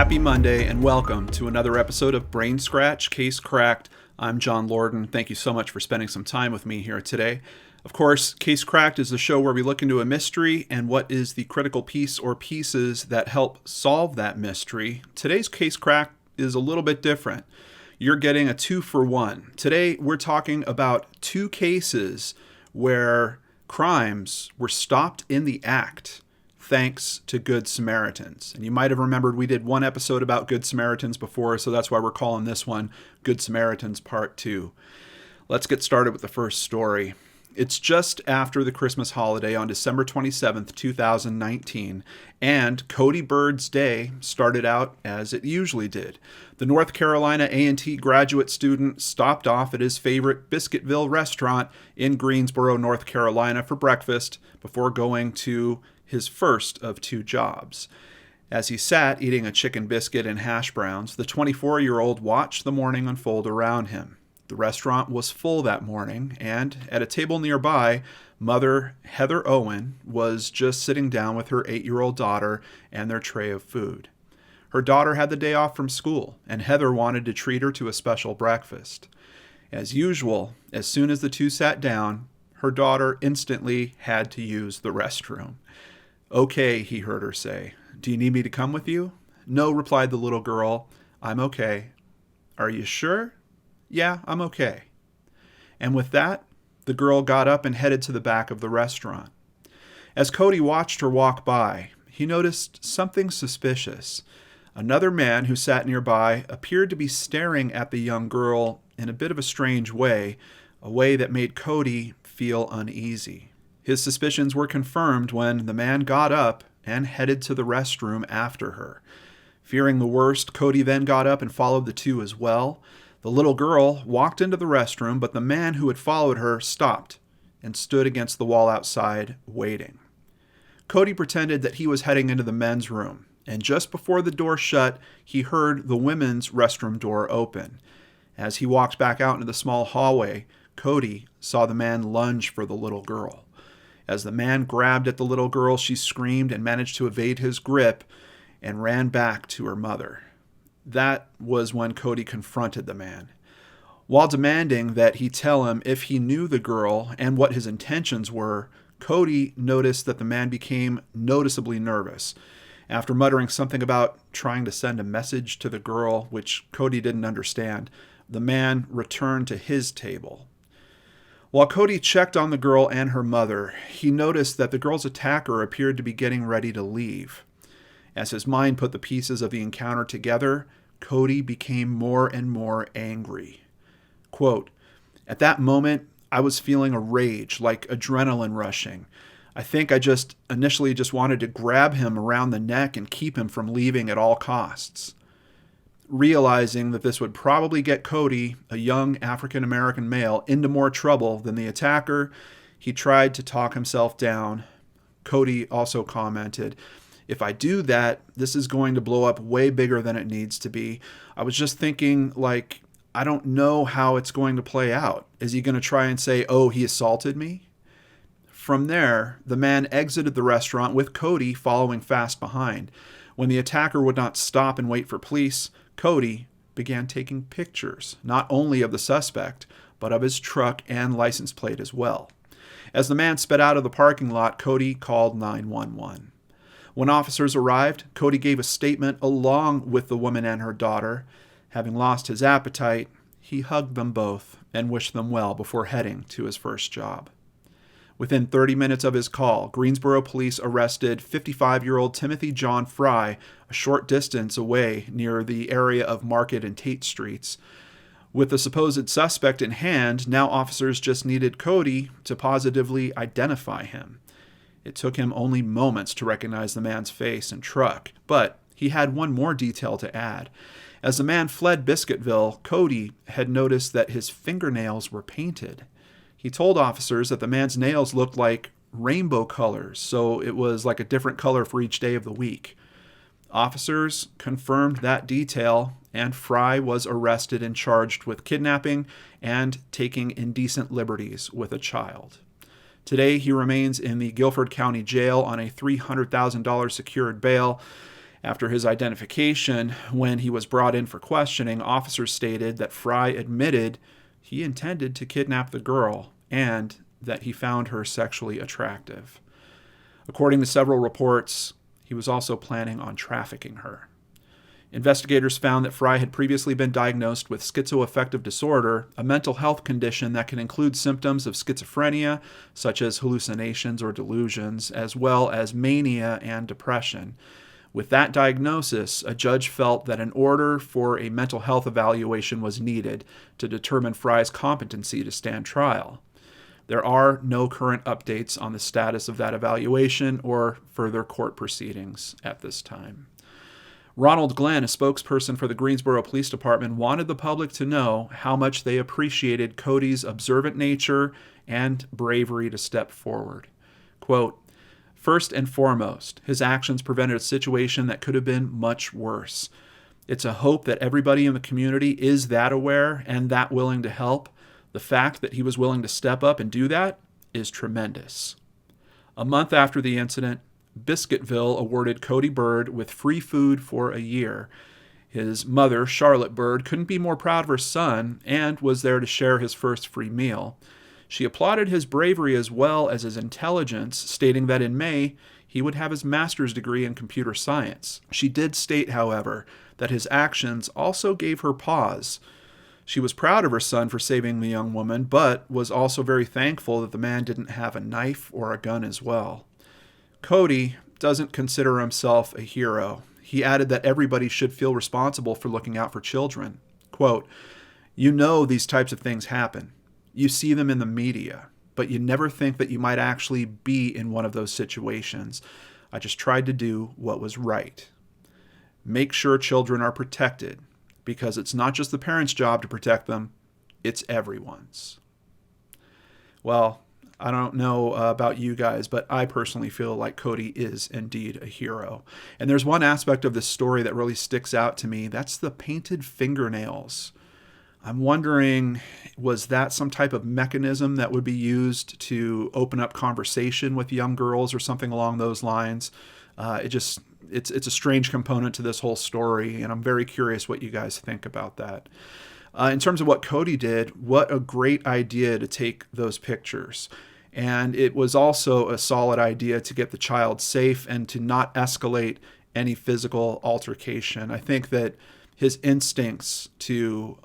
Happy Monday and welcome to another episode of Brain Scratch Case Cracked. I'm John Lorden. Thank you so much for spending some time with me here today. Of course, Case Cracked is the show where we look into a mystery and what is the critical piece or pieces that help solve that mystery. Today's Case Cracked is a little bit different. You're getting a 2-for-1. Today we're talking about two cases where crimes were stopped in the act thanks to Good Samaritans. And you might have remembered we did one episode about Good Samaritans before, so that's why we're calling this one Good Samaritans Part 2. Let's get started with the first story. It's just after the Christmas holiday on December 27th, 2019, and Cody Bird's day started out as it usually did. The North Carolina A&T graduate student stopped off at his favorite Biscuitville restaurant in Greensboro, North Carolina for breakfast before going to his first of two jobs. As he sat eating a chicken biscuit and hash browns, the 24-year-old watched the morning unfold around him. The restaurant was full that morning, and at a table nearby, Mother Heather Owen was just sitting down with her 8-year-old daughter and their tray of food. Her daughter had the day off from school, and Heather wanted to treat her to a special breakfast. As usual, as soon as the two sat down, her daughter instantly had to use the restroom. "Okay," he heard her say. "Do you need me to come with you?" "No," replied the little girl. "I'm okay." "Are you sure?" "Yeah, I'm okay." And with that, the girl got up and headed to the back of the restaurant. As Cody watched her walk by, he noticed something suspicious. Another man who sat nearby appeared to be staring at the young girl in a bit of a strange way, a way that made Cody feel uneasy. His suspicions were confirmed when the man got up and headed to the restroom after her. Fearing the worst, Cody then got up and followed the two as well. The little girl walked into the restroom, but the man who had followed her stopped and stood against the wall outside, waiting. Cody pretended that he was heading into the men's room, and just before the door shut, he heard the women's restroom door open. As he walked back out into the small hallway, Cody saw the man lunge for the little girl. As the man grabbed at the little girl, she screamed and managed to evade his grip and ran back to her mother. That was when Cody confronted the man. While demanding that he tell him if he knew the girl and what his intentions were, Cody noticed that the man became noticeably nervous. After muttering something about trying to send a message to the girl, which Cody didn't understand, the man returned to his table. While Cody checked on the girl and her mother, he noticed that the girl's attacker appeared to be getting ready to leave. As his mind put the pieces of the encounter together, Cody became more and more angry. Quote, "At that moment, I was feeling a rage, like adrenaline rushing. I think I initially wanted to grab him around the neck and keep him from leaving at all costs." Realizing that this would probably get Cody, a young African-American male, into more trouble than the attacker, he tried to talk himself down. Cody also commented, "If I do that, this is going to blow up way bigger than it needs to be. I was just thinking, I don't know how it's going to play out. Is he going to try and say, 'Oh, he assaulted me'?" From there, the man exited the restaurant with Cody following fast behind. When the attacker would not stop and wait for police, Cody began taking pictures, not only of the suspect, but of his truck and license plate as well. As the man sped out of the parking lot, Cody called 911. When officers arrived, Cody gave a statement along with the woman and her daughter. Having lost his appetite, he hugged them both and wished them well before heading to his first job. Within 30 minutes of his call, Greensboro police arrested 55-year-old Timothy John Fry a short distance away near the area of Market and Tate Streets. With the supposed suspect in hand, now officers just needed Cody to positively identify him. It took him only moments to recognize the man's face and truck, but he had one more detail to add. As the man fled Biscuitville, Cody had noticed that his fingernails were painted. He told officers that the man's nails looked like rainbow colors, so it was like a different color for each day of the week. Officers confirmed that detail, and Fry was arrested and charged with kidnapping and taking indecent liberties with a child. Today, he remains in the Guilford County Jail on a $300,000 secured bail, After his identification, when he was brought in for questioning, officers stated that Fry admitted he intended to kidnap the girl and that he found her sexually attractive. According to several reports, he was also planning on trafficking her. Investigators found that Fry had previously been diagnosed with schizoaffective disorder, a mental health condition that can include symptoms of schizophrenia, such as hallucinations or delusions, as well as mania and depression. With that diagnosis, a judge felt that an order for a mental health evaluation was needed to determine Fry's competency to stand trial. There are no current updates on the status of that evaluation or further court proceedings at this time. Ronald Glenn, a spokesperson for the Greensboro Police Department, wanted the public to know how much they appreciated Cody's observant nature and bravery to step forward. Quote, "First and foremost, his actions prevented a situation that could have been much worse. It's a hope that everybody in the community is that aware and that willing to help. The fact that he was willing to step up and do that is tremendous." A month after the incident, Biscuitville awarded Cody Bird with free food for a year. His mother, Charlotte Bird, couldn't be more proud of her son and was there to share his first free meal. She applauded his bravery as well as his intelligence, stating that in May, he would have his master's degree in computer science. She did state, however, that his actions also gave her pause. She was proud of her son for saving the young woman, but was also very thankful that the man didn't have a knife or a gun as well. Cody doesn't consider himself a hero. He added that everybody should feel responsible for looking out for children. Quote, "You know these types of things happen. You see them in the media, but you never think that you might actually be in one of those situations. I just tried to do what was right. Make sure children are protected, because it's not just the parents' job to protect them, it's everyone's." Well, I don't know about you guys, but I personally feel like Cody is indeed a hero. And there's one aspect of this story that really sticks out to me. That's the painted fingernails. I'm wondering, was that some type of mechanism that would be used to open up conversation with young girls or something along those lines? It's a strange component to this whole story, and I'm very curious what you guys think about that. In terms of what Cody did, what a great idea to take those pictures. And it was also a solid idea to get the child safe and to not escalate any physical altercation. I think that his instincts to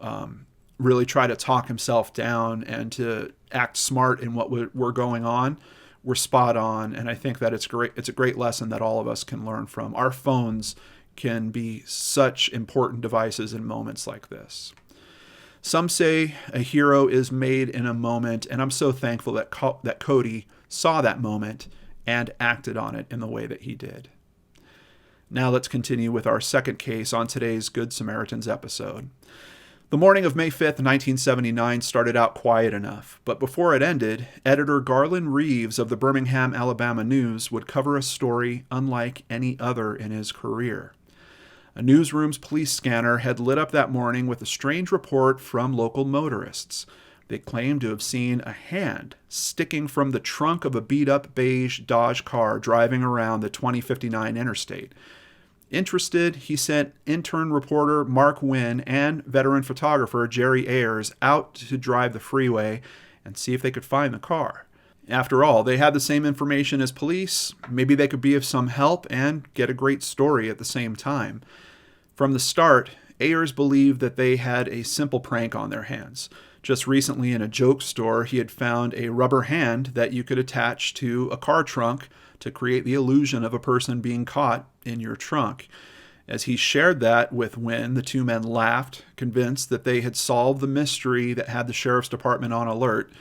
really try to talk himself down and to act smart in what were going on were spot on. And I think that it's a great lesson that all of us can learn from. Our phones can be such important devices in moments like this. Some say a hero is made in a moment, and I'm so thankful that Cody saw that moment and acted on it in the way that he did. Now let's continue with our second case on today's Good Samaritans episode. The morning of May 5th, 1979 started out quiet enough, but before it ended, editor Garland Reeves of the Birmingham, Alabama News would cover a story unlike any other in his career. A newsroom's police scanner had lit up that morning with a strange report from local motorists. They claimed to have seen a hand sticking from the trunk of a beat-up beige Dodge car driving around the 2059 interstate. Interested, he sent intern reporter Mark Wynn and veteran photographer Jerry Ayers out to drive the freeway and see if they could find the car. After all, they had the same information as police. Maybe they could be of some help and get a great story at the same time. From the start, Ayers believed that they had a simple prank on their hands. Just recently in a joke store, he had found a rubber hand that you could attach to a car trunk to create the illusion of a person being caught in your trunk. As he shared that with Wynn, the two men laughed, convinced that they had solved the mystery that had the sheriff's department on alert.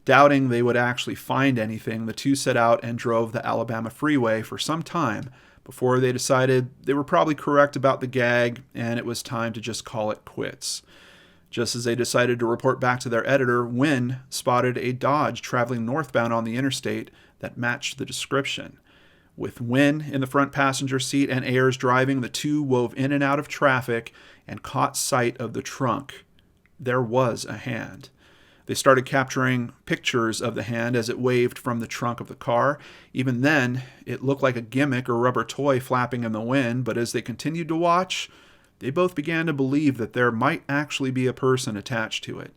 Doubting they would actually find anything, the two set out and drove the Alabama freeway for some time before they decided they were probably correct about the gag and it was time to just call it quits. Just as they decided to report back to their editor, Wynn spotted a Dodge traveling northbound on the interstate that matched the description. With Wynn in the front passenger seat and Ayers driving, the two wove in and out of traffic and caught sight of the trunk. There was a hand. They started capturing pictures of the hand as it waved from the trunk of the car. Even then, it looked like a gimmick or rubber toy flapping in the wind, but as they continued to watch, they both began to believe that there might actually be a person attached to it.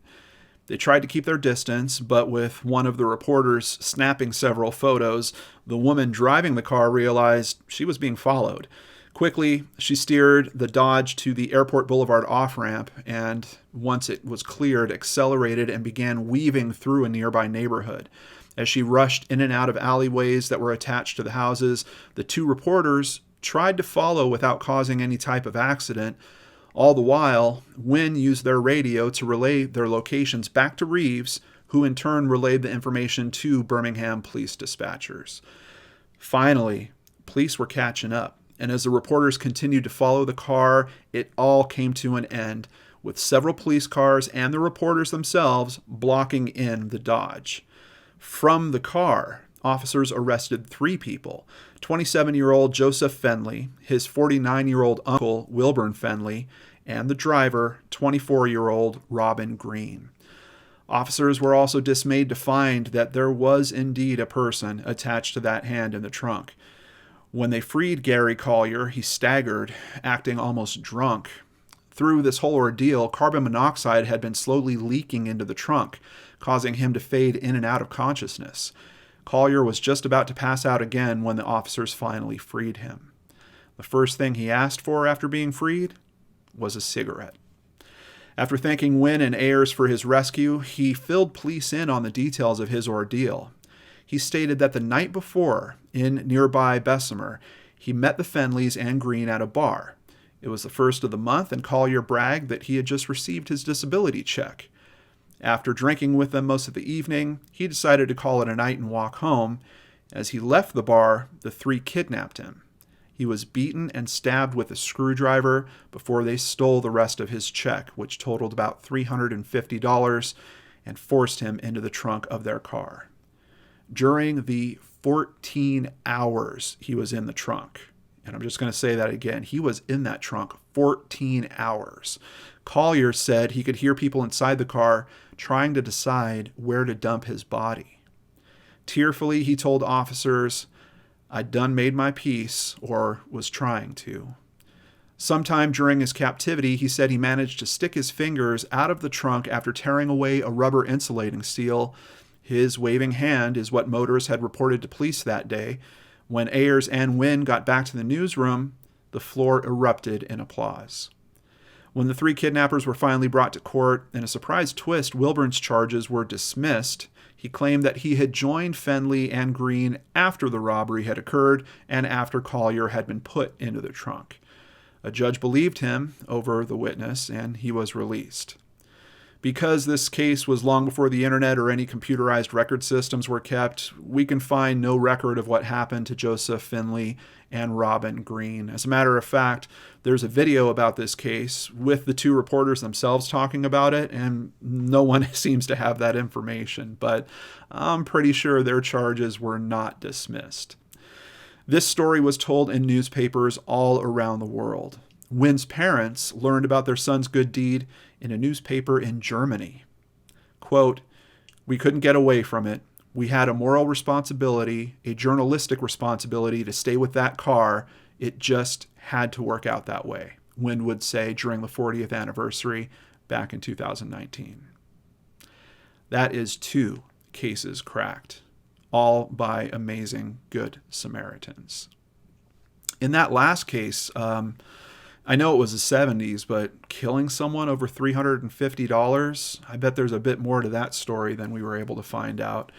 They tried to keep their distance, but with one of the reporters snapping several photos, the woman driving the car realized she was being followed. Quickly, she steered the Dodge to the Airport Boulevard off-ramp, and once it was cleared, accelerated and began weaving through a nearby neighborhood. As she rushed in and out of alleyways that were attached to the houses, the two reporters tried to follow without causing any type of accident. All the while, Wynn used their radio to relay their locations back to Reeves, who in turn relayed the information to Birmingham police dispatchers. Finally, police were catching up. And as the reporters continued to follow the car, it all came to an end, with several police cars and the reporters themselves blocking in the Dodge. From the car, officers arrested 3 people: 27-year-old Joseph Fenley, his 49-year-old uncle Wilburn Fenley, and the driver, 24-year-old Robin Green. Officers were also dismayed to find that there was indeed a person attached to that hand in the trunk. When they freed Gary Collier, he staggered, acting almost drunk. Through this whole ordeal, carbon monoxide had been slowly leaking into the trunk, causing him to fade in and out of consciousness. Collier was just about to pass out again when the officers finally freed him. The first thing he asked for after being freed was a cigarette. After thanking Wynn and Ayers for his rescue, he filled police in on the details of his ordeal. He stated that the night before, in nearby Bessemer, he met the Fenleys and Green at a bar. It was the first of the month, and Collier bragged that he had just received his disability check. After drinking with them most of the evening, he decided to call it a night and walk home. As he left the bar, the 3 kidnapped him. He was beaten and stabbed with a screwdriver before they stole the rest of his check, which totaled about $350, and forced him into the trunk of their car. During the 14 hours he was in the trunk, and I'm just going to say that again, he was in that trunk 14 hours. Collier said he could hear people inside the car trying to decide where to dump his body. Tearfully, he told officers, "I'd done made my peace, or was trying to." Sometime during his captivity, he said he managed to stick his fingers out of the trunk after tearing away a rubber insulating seal. His waving hand is what motorists had reported to police that day. When Ayers and Wynn got back to the newsroom, the floor erupted in applause. When the 3 kidnappers were finally brought to court, in a surprise twist, Wilburn's charges were dismissed. He claimed that he had joined Fenley and Green after the robbery had occurred and after Collier had been put into the trunk. A judge believed him over the witness, and he was released. Because this case was long before the internet or any computerized record systems were kept, we can find no record of what happened to Joseph Fenley and Robin Green. As a matter of fact, there's a video about this case with the 2 reporters themselves talking about it, and no one seems to have that information, but I'm pretty sure their charges were not dismissed. This story was told in newspapers all around the world. Wynn's parents learned about their son's good deed in a newspaper in Germany. Quote, "We couldn't get away from it. We had a moral responsibility, a journalistic responsibility to stay with that car. It just had to work out that way," Wynn would say during the 40th anniversary back in 2019. That is 2 cases cracked, all by amazing good Samaritans. In that last case, I know it was the 70s, but killing someone over $350, I bet there's a bit more to that story than we were able to find out.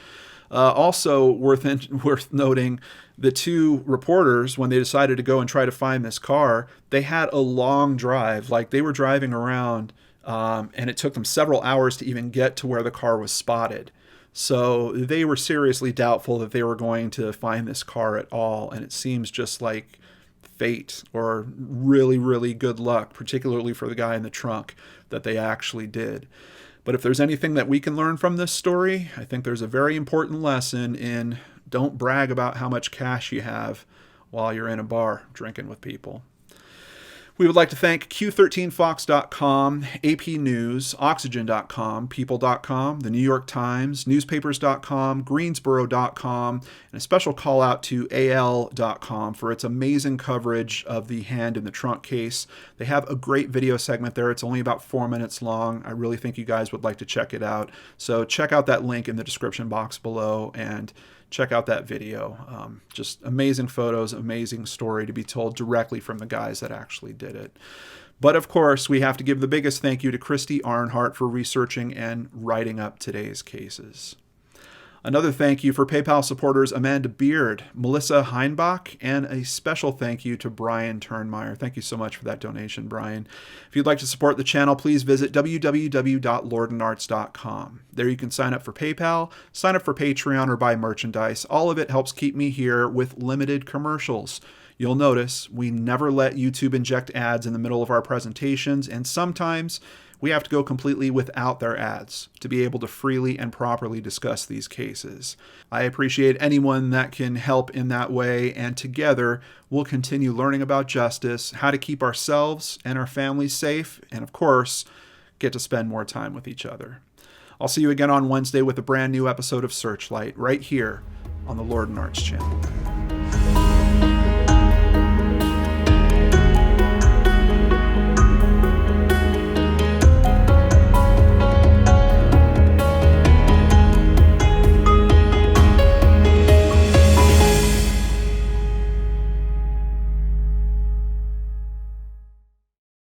Also worth noting, the 2 reporters, when they decided to go and try to find this car, they had a long drive. Like, they were driving around, and it took them several hours to even get to where the car was spotted. So they were seriously doubtful that they were going to find this car at all, and it seems just like fate or really, really good luck, particularly for the guy in the trunk, that they actually did. But if there's anything that we can learn from this story, I think there's a very important lesson in don't brag about how much cash you have while you're in a bar drinking with people. We would like to thank Q13Fox.com, AP News, Oxygen.com, People.com, The New York Times, Newspapers.com, Greensboro.com, and a special call out to AL.com for its amazing coverage of the hand in the trunk case. They have a great video segment there. It's only about 4 minutes long. I really think you guys would like to check it out. So check out that link in the description box below and check out that video. Just amazing photos, amazing story to be told directly from the guys that actually did it. But of course, we have to give the biggest thank you to Christy Arnhart for researching and writing up today's cases. Another thank you for PayPal supporters Amanda Beard, Melissa Heinbach, and a special thank you to Brian Turnmeyer. Thank you so much for that donation, Brian. If you'd like to support the channel, please visit www.lordandarts.com. There you can sign up for PayPal, sign up for Patreon, or buy merchandise. All of it helps keep me here with limited commercials. You'll notice we never let YouTube inject ads in the middle of our presentations, and sometimes we have to go completely without their ads to be able to freely and properly discuss these cases. I appreciate anyone that can help in that way, and together we'll continue learning about justice, how to keep ourselves and our families safe, and of course, get to spend more time with each other. I'll see you again on Wednesday with a brand new episode of Searchlight right here on the Lord and Arts channel.